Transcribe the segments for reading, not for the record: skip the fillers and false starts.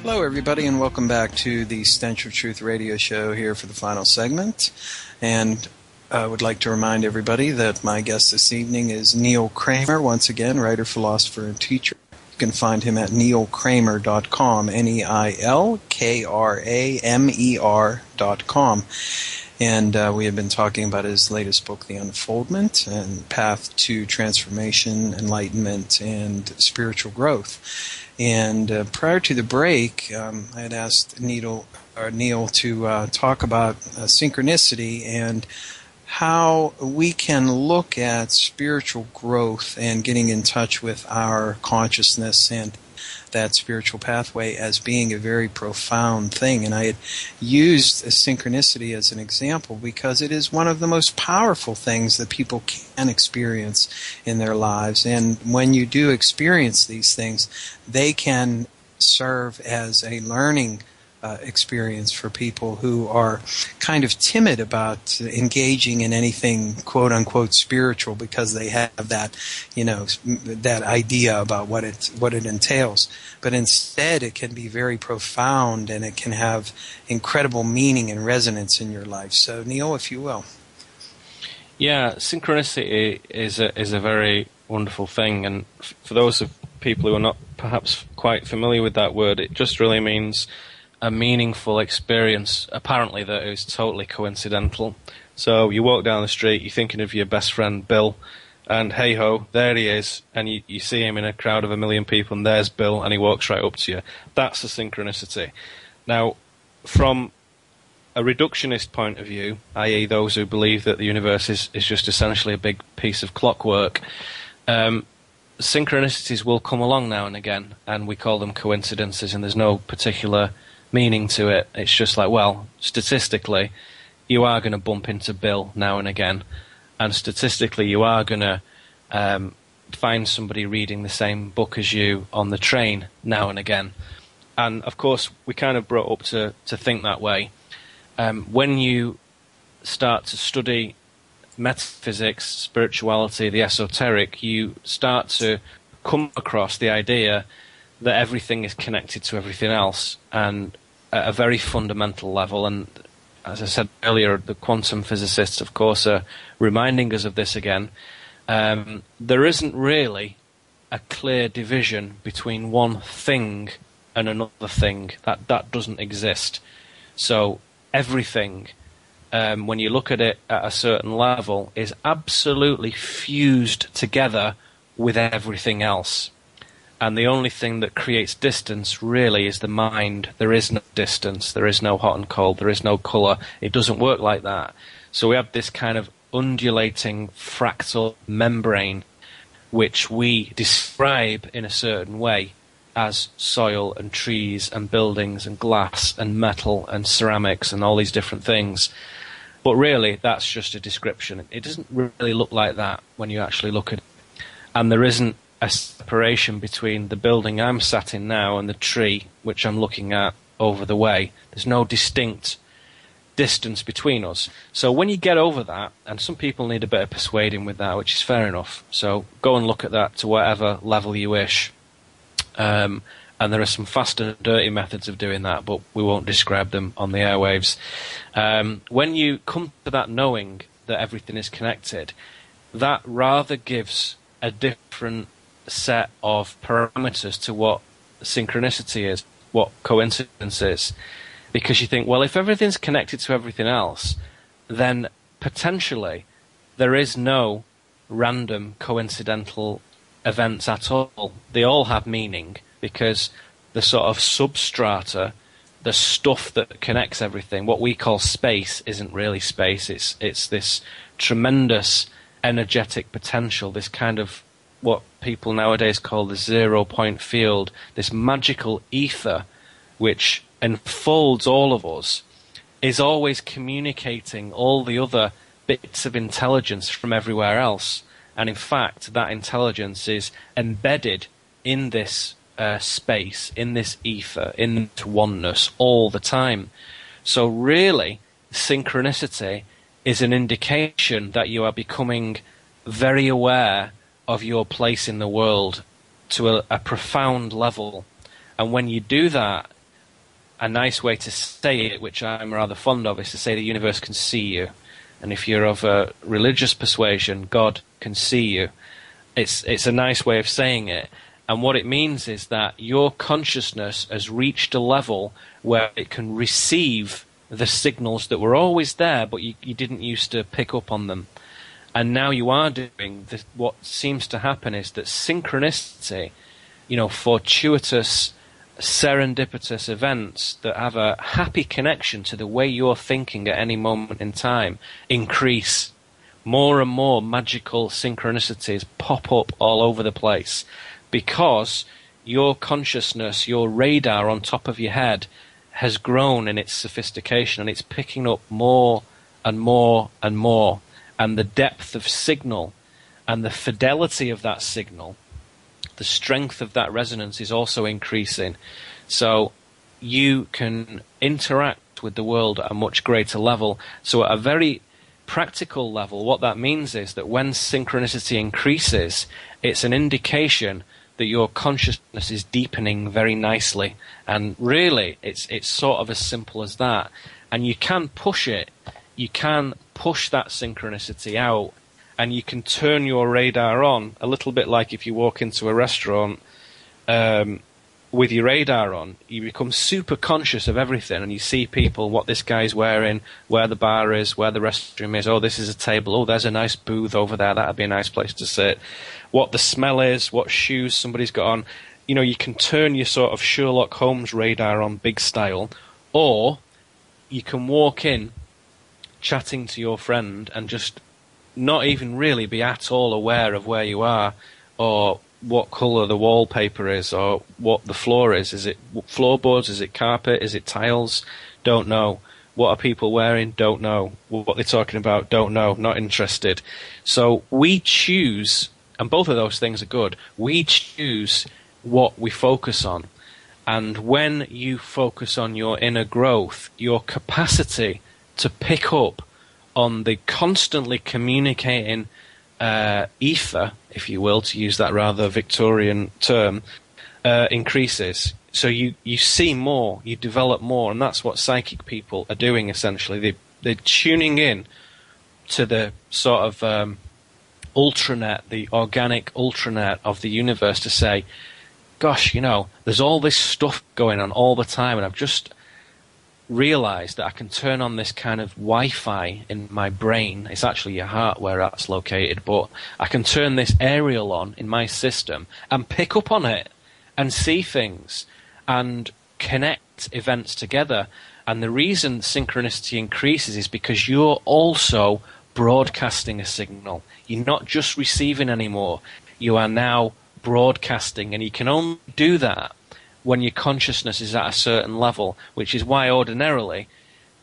Hello, everybody, and welcome back to the Stench of Truth radio show here for the final segment. And I would like to remind everybody that my guest this evening is Neil Kramer, once again, writer, philosopher, and teacher. You can find him at neilkramer.com, neilkramer.com. And we have been talking about his latest book, The Unfoldment, and Path to Transformation, Enlightenment, and Spiritual Growth. And prior to the break, I had asked Neil to talk about synchronicity and how we can look at spiritual growth and getting in touch with our consciousness and that spiritual pathway as being a very profound thing. And I had used synchronicity as an example because it is one of the most powerful things that people can experience in their lives. And when you do experience these things, they can serve as a learning experience for people who are kind of timid about engaging in anything quote unquote spiritual because they have that, that idea about what it entails. But instead it can be very profound and it can have incredible meaning and resonance in your life. So Neil, if you will. Yeah, synchronicity is a very wonderful thing, and for those of people who are not perhaps quite familiar with that word, it just really means a meaningful experience, apparently, that is totally coincidental. So you walk down the street, you're thinking of your best friend Bill, and hey-ho, there he is, and you see him in a crowd of 1 million people, and there's Bill, and he walks right up to you. That's a synchronicity. Now, from a reductionist point of view, i.e. those who believe that the universe is just essentially a big piece of clockwork, synchronicities will come along now and again, and we call them coincidences, and there's no particular meaning to it. It's just like, well, statistically, you are going to bump into Bill now and again, and statistically, you are going to find somebody reading the same book as you on the train now and again. And of course, we kind of brought up to think that way. When you start to study metaphysics, spirituality, the esoteric, you start to come across the idea that everything is connected to everything else, and at a very fundamental level. And as I said earlier, the quantum physicists, of course, are reminding us of this again. There isn't really a clear division between one thing and another thing. That doesn't exist. So everything, when you look at it at a certain level, is absolutely fused together with everything else. And the only thing that creates distance really is the mind. There is no distance. There is no hot and cold. There is no colour. It doesn't work like that. So we have this kind of undulating fractal membrane which we describe in a certain way as soil and trees and buildings and glass and metal and ceramics and all these different things. But really, that's just a description. It doesn't really look like that when you actually look at it. And there isn't a separation between the building I'm sat in now and the tree which I'm looking at over the way. There's no distinct distance between us. So when you get over that, and some people need a bit of persuading with that, which is fair enough, so go and look at that to whatever level you wish. And there are some fast and dirty methods of doing that, but we won't describe them on the airwaves. When you come to that knowing that everything is connected, that rather gives a different set of parameters to what synchronicity is, what coincidence is. Because you think, well, if everything's connected to everything else, then potentially there is no random coincidental events at all. They all have meaning, because the sort of substrata, the stuff that connects everything, what we call space, isn't really space. It's this tremendous energetic potential, this kind of what people nowadays call the 0 point field, this magical ether which enfolds all of us, is always communicating all the other bits of intelligence from everywhere else. And in fact, that intelligence is embedded in this space, in this ether, in oneness all the time. So really, synchronicity is an indication that you are becoming very aware of your place in the world to a profound level. And when you do that, a nice way to say it, which I'm rather fond of, is to say the universe can see you. And if you're of a religious persuasion, God can see you. It's a nice way of saying it. And what it means is that your consciousness has reached a level where it can receive the signals that were always there, but you didn't used to pick up on them. And now you are doing this. What seems to happen is that synchronicity, fortuitous, serendipitous events that have a happy connection to the way you're thinking at any moment in time increase. More and more magical synchronicities pop up all over the place because your consciousness, your radar on top of your head has grown in its sophistication, and it's picking up more and more and more. And the depth of signal and the fidelity of that signal, the strength of that resonance is also increasing. So you can interact with the world at a much greater level. So at a very practical level, what that means is that when synchronicity increases, it's an indication that your consciousness is deepening very nicely. And really, it's sort of as simple as that. And you can push it. You can push that synchronicity out, and you can turn your radar on, a little bit like if you walk into a restaurant with your radar on. You become super conscious of everything, and you see people, what this guy's wearing, where the bar is, where the restroom is. Oh, this is a table. Oh, there's a nice booth over there. That'd be a nice place to sit. What the smell is, what shoes somebody's got on. You can turn your sort of Sherlock Holmes radar on big style, or you can walk in chatting to your friend and just not even really be at all aware of where you are, or what colour the wallpaper is, or what the floor is. Is it floorboards? Is it carpet? Is it tiles? Don't know. What are people wearing? Don't know. What they're talking about? Don't know. Not interested. So we choose, and both of those things are good. We choose what we focus on. And when you focus on your inner growth, your capacity to pick up on the constantly communicating ether, if you will, to use that rather Victorian term, increases. So you see more, you develop more, and that's what psychic people are doing essentially. They're tuning in to the sort of ultranet, the organic ultranet of the universe to say, gosh, there's all this stuff going on all the time, and I've just realized that I can turn on this kind of Wi-Fi in my brain. It's actually your heart where that's located, but I can turn this aerial on in my system and pick up on it and see things and connect events together. And the reason synchronicity increases is because you're also broadcasting a signal. You're not just receiving anymore. You are now broadcasting, and you can only do that when your consciousness is at a certain level, which is why ordinarily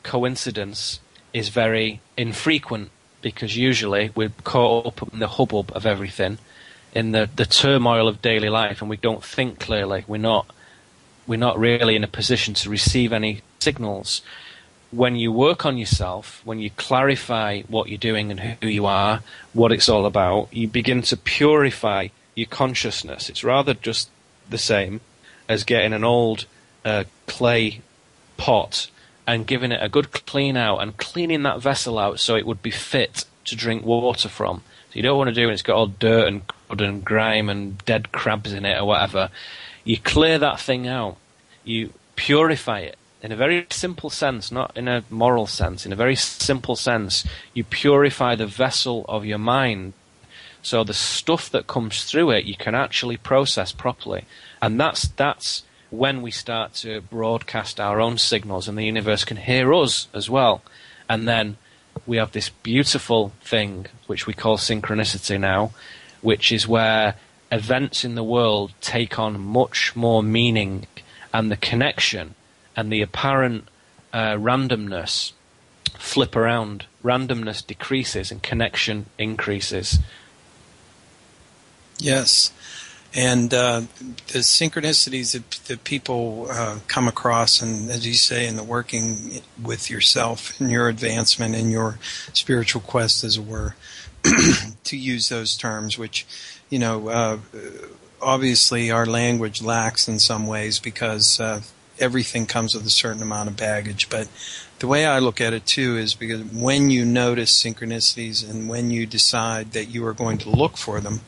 coincidence is very infrequent, because usually we're caught up in the hubbub of everything, in the turmoil of daily life, and we don't think clearly. We're not really in a position to receive any signals. When you work on yourself, when you clarify what you're doing and who you are, what it's all about, you begin to purify your consciousness. It's rather just the same as getting an old clay pot and giving it a good clean out and cleaning that vessel out so it would be fit to drink water from. So you don't want to do it, it's got all dirt and crud and grime and dead crabs in it or whatever. You clear that thing out. You purify it in a very simple sense, not in a moral sense. In a very simple sense, you purify the vessel of your mind. So the stuff that comes through it, you can actually process properly. And that's when we start to broadcast our own signals, and the universe can hear us as well. And then we have this beautiful thing, which we call synchronicity now, which is where events in the world take on much more meaning, and the connection and the apparent randomness flip around. Randomness decreases and connection increases. Yes. And the synchronicities that people come across, and as you say, in the working with yourself and your advancement in your spiritual quest, as it were, to use those terms, which, obviously our language lacks in some ways because everything comes with a certain amount of baggage. But the way I look at it, too, is because when you notice synchronicities and when you decide that you are going to look for them,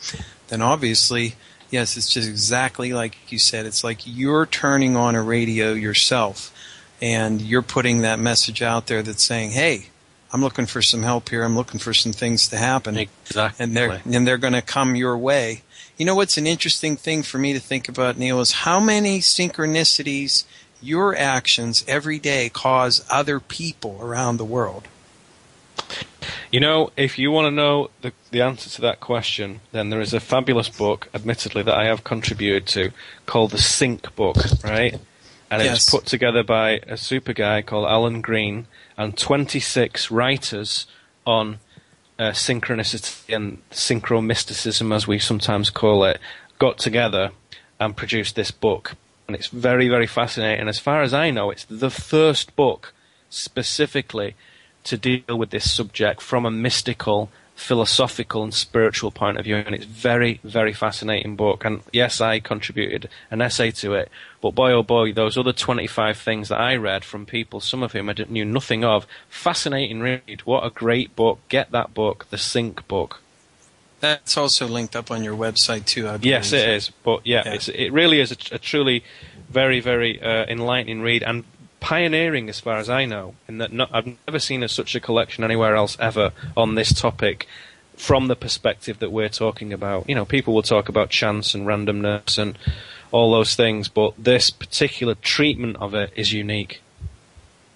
then obviously, yes, it's just exactly like you said. It's like you're turning on a radio yourself, and you're putting that message out there that's saying, hey, I'm looking for some help here. I'm looking for some things to happen. Exactly. And they're going to come your way. You know what's an interesting thing for me to think about, Neil, is how many synchronicities your actions every day cause other people around the world. You know, if you want to know the answer to that question, then there is a fabulous book, admittedly, that I have contributed to, called the Sync book, right? And it was put together by a super guy called Alan Green and 26 writers on synchronicity and synchromysticism, as we sometimes call it, got together and produced this book. And it's very, very fascinating. As far as I know, it's the first book specifically to deal with this subject from a mystical, philosophical and spiritual point of view, and it's very, very fascinating book. And yes, I contributed an essay to it, but boy oh boy, those other 25 things that I read from people, some of whom I knew nothing of, fascinating read. What a great book. Get that book, the Sync book. That's also linked up on your website too, I believe. Yes, it is, but it really is a truly very, very enlightening read, and pioneering as far as I know, in that I've never seen such a collection anywhere else ever on this topic from the perspective that we're talking about. You know, people will talk about chance and randomness and all those things, but this particular treatment of it is unique.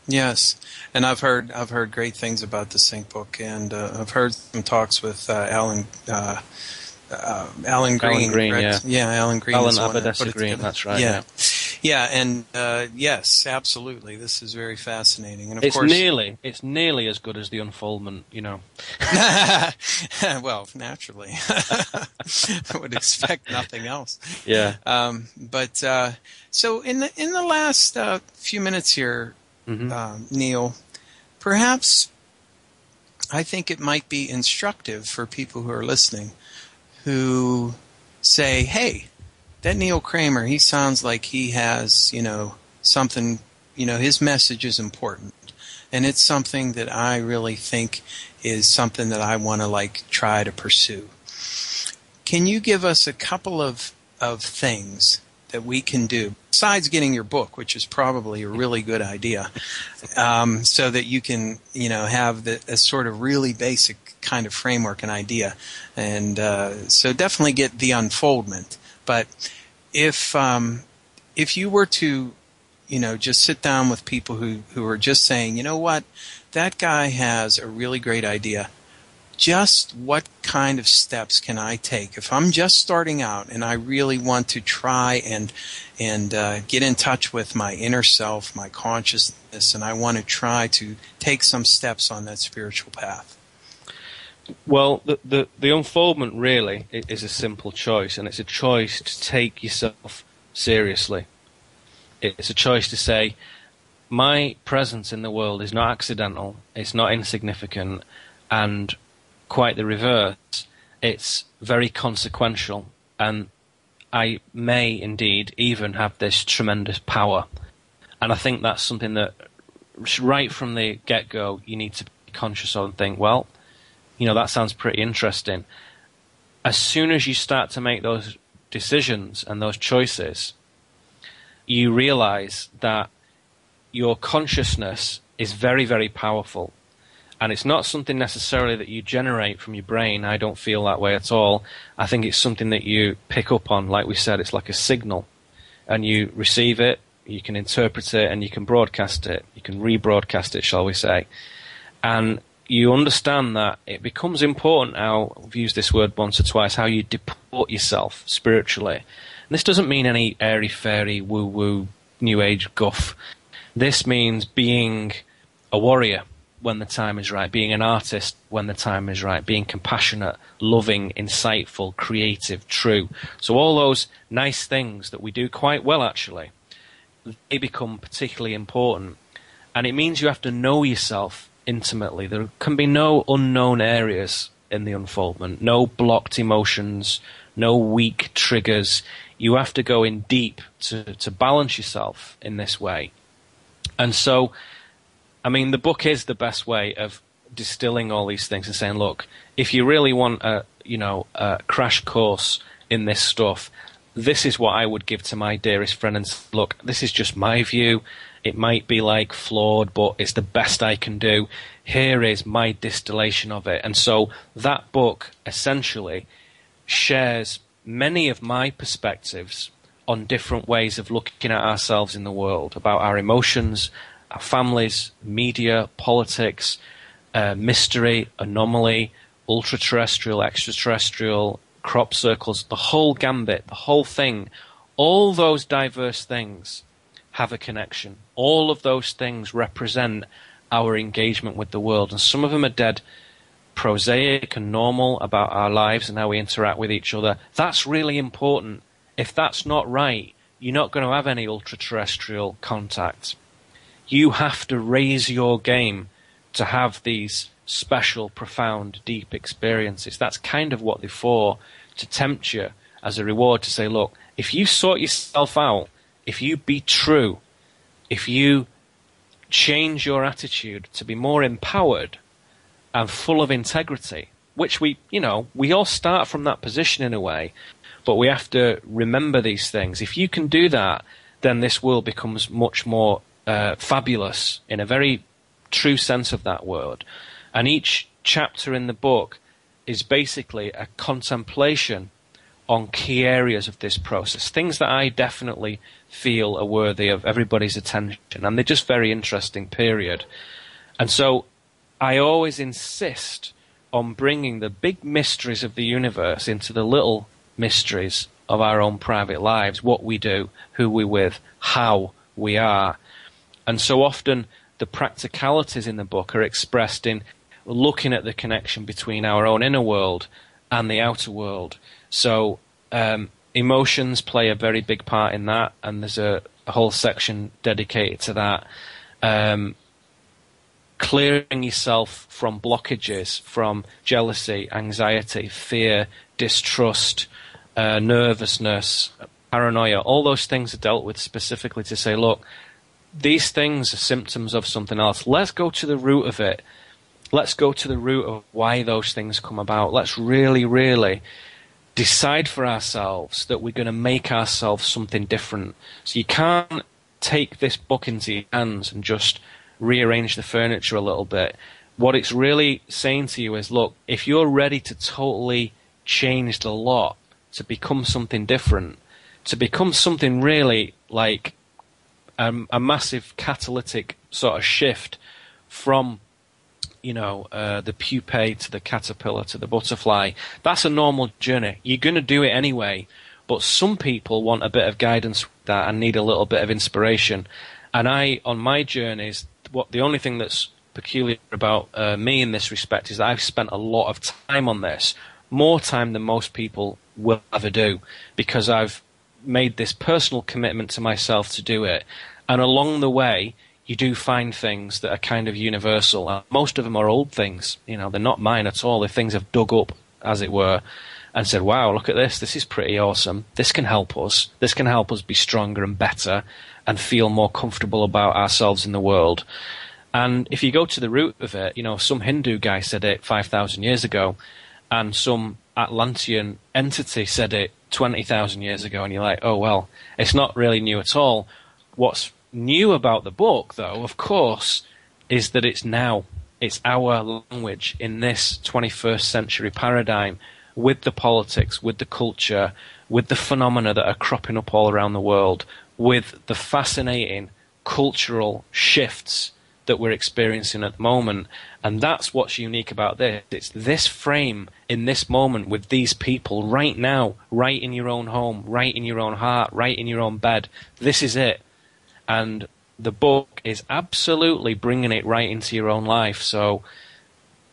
Yes, and I've heard great things about the Sync book, and I've heard some talks with Alan Green. Alan Green, correct? Alan Green. Alan Abadesi Green, that's right. Yeah, and yes, absolutely. This is very fascinating, and of it's course, it's nearly as good as the Unfoldment, you know. Well, naturally, I would expect nothing else. Yeah. But so in the last few minutes here, Neil, perhaps I think it might be instructive for people who are listening who say, hey, that Neil Kramer, he sounds like he has, something, his message is important. And it's something that I really think is something that I want to, try to pursue. Can you give us a couple of things that we can do, besides getting your book, which is probably a really good idea, so that you can, have a sort of really basic kind of framework and idea. And so definitely get the Unfoldment. But if you were to, just sit down with people who are just saying, you know what, that guy has a really great idea. Just what kind of steps can I take if I'm just starting out and I really want to try and get in touch with my inner self, my consciousness, and I want to try to take some steps on that spiritual path? Well, the Unfoldment really is a simple choice, and it's a choice to take yourself seriously. It's a choice to say, my presence in the world is not accidental, it's not insignificant, and quite the reverse. It's very consequential, and I may indeed even have this tremendous power. And I think that's something that right from the get-go you need to be conscious of and think, well, that sounds pretty interesting. As soon as you start to make those decisions and those choices, you realize that your consciousness is very, very powerful. And it's not something necessarily that you generate from your brain. I don't feel that way at all. I think it's something that you pick up on. Like we said, it's like a signal. And you receive it, you can interpret it, and you can broadcast it. You can rebroadcast it, shall we say. And you understand that it becomes important how, I've used this word once or twice, how you deport yourself spiritually. And this doesn't mean any airy-fairy, woo-woo, new age guff. This means being a warrior when the time is right, being an artist when the time is right, being compassionate, loving, insightful, creative, true. So all those nice things that we do quite well, actually, they become particularly important. And it means you have to know yourself intimately. There can be no unknown areas in the Unfoldment, no blocked emotions, no weak triggers. You have to go in deep to balance yourself in this way. And so, I mean, the book is the best way of distilling all these things and saying, look, if you really want a crash course in this stuff, this is what I would give to my dearest friend. And look, this is just my view. It might be like flawed, but it's the best I can do. Here is my distillation of it. And so that book essentially shares many of my perspectives on different ways of looking at ourselves in the world, about our emotions, our families, media, politics, mystery, anomaly, ultra-terrestrial, extraterrestrial, crop circles, the whole gambit, the whole thing. All those diverse things have a connection. All of those things represent our engagement with the world. And some of them are dead prosaic and normal about our lives and how we interact with each other. That's really important. If that's not right, you're not going to have any ultra-terrestrial contact. You have to raise your game to have these special, profound, deep experiences. That's kind of what they're for, to tempt you as a reward to say, look, if you sort yourself out, if you be true, if you change your attitude to be more empowered and full of integrity, which we all start from that position in a way, but we have to remember these things. If you can do that, then this world becomes much more fabulous in a very true sense of that word. And each chapter in the book is basically a contemplation on key areas of this process, things that I definitely feel are worthy of everybody's attention, and they're just very interesting, period. And so I always insist on bringing the big mysteries of the universe into the little mysteries of our own private lives, what we do, who we're with, how we are. And so often the practicalities in the book are expressed in looking at the connection between our own inner world and the outer world. So emotions play a very big part in that, and there's a whole section dedicated to that. Clearing yourself from blockages, from jealousy, anxiety, fear, distrust, nervousness, paranoia, all those things are dealt with specifically to say, look, these things are symptoms of something else. Let's go to the root of it. Let's go to the root of why those things come about. Let's really, really decide for ourselves that we're going to make ourselves something different. So you can't take this book into your hands and just rearrange the furniture a little bit. What it's really saying to you is, look, if you're ready to totally change the lot, to become something different, to become something really like a massive catalytic sort of shift from, the pupae to the caterpillar to the butterfly, that's a normal journey. You're going to do it anyway, but some people want a bit of guidance with that and need a little bit of inspiration. And I, on my journeys, the only thing that's peculiar about me in this respect is that I've spent a lot of time on this, more time than most people will ever do, because I've made this personal commitment to myself to do it. And along the way, you do find things that are kind of universal. Most of them are old things. They're not mine at all. They're things I've dug up, as it were, and said, wow, look at this. This is pretty awesome. This can help us. This can help us be stronger and better and feel more comfortable about ourselves in the world. And if you go to the root of it, some Hindu guy said it 5,000 years ago, and some Atlantean entity said it 20,000 years ago, and you're like, oh, well, it's not really new at all. What's new about the book, though, of course, is that it's now. It's our language in this 21st century paradigm, with the politics, with the culture, with the phenomena that are cropping up all around the world, with the fascinating cultural shifts that we're experiencing at the moment. And that's what's unique about this. It's this frame in this moment with these people right now, right in your own home, right in your own heart, right in your own bed. This is it. And the book is absolutely bringing it right into your own life. So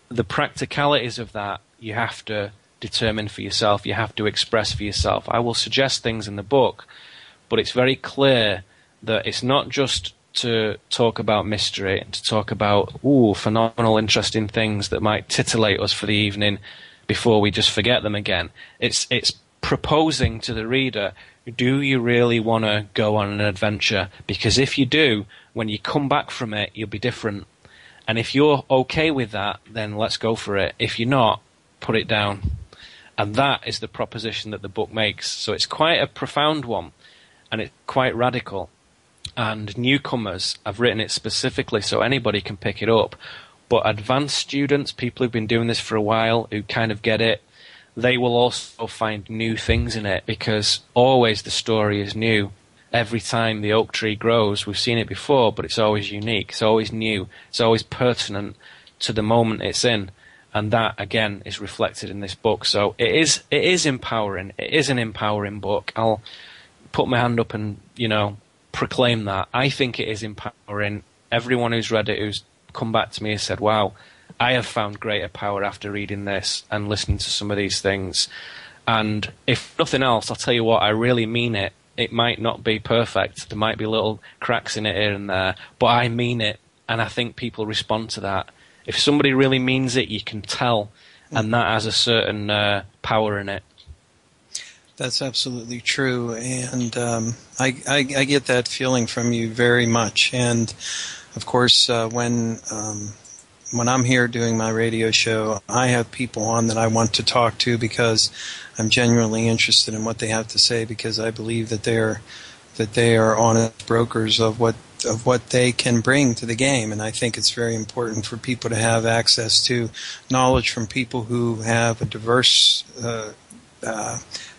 the practicalities of that, you have to determine for yourself. You have to express for yourself. I will suggest things in the book, but it's very clear that it's not just to talk about mystery and to talk about phenomenal, interesting things that might titillate us for the evening before we just forget them again. It's proposing to the reader, do you really want to go on an adventure? Because if you do, when you come back from it, you'll be different. And if you're okay with that, then let's go for it. If you're not, put it down. And that is the proposition that the book makes. So it's quite a profound one, and it's quite radical. And newcomers, I've written it specifically so anybody can pick it up. But advanced students, people who've been doing this for a while, who kind of get it, they will also find new things in it, because always the story is new. Every time the oak tree grows, we've seen it before, but it's always unique, it's always new, it's always pertinent to the moment it's in. And that, again, is reflected in this book. So it is empowering. It is an empowering book. I'll put my hand up and, proclaim that. I think it is empowering. Everyone who's read it, who's come back to me, has said, wow, I have found greater power after reading this and listening to some of these things. And if nothing else, I'll tell you what, I really mean it. It might not be perfect. There might be little cracks in it here and there, but I mean it. And I think people respond to that. If somebody really means it, you can tell. And that has a certain power in it. That's absolutely true. And I get that feeling from you very much. And, of course, when I'm here doing my radio show, I have people on that I want to talk to because I'm genuinely interested in what they have to say, because I believe that they are honest brokers of what they can bring to the game. And I think it's very important for people to have access to knowledge from people who have a diverse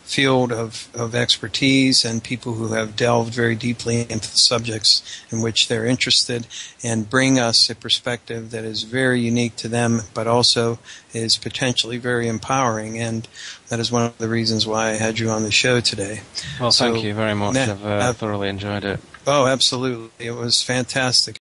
field of expertise, and people who have delved very deeply into the subjects in which they're interested, and bring us a perspective that is very unique to them, but also is potentially very empowering. And that is one of the reasons why I had you on the show today. Well, thank you very much. I've thoroughly enjoyed it. Oh, absolutely. It was fantastic.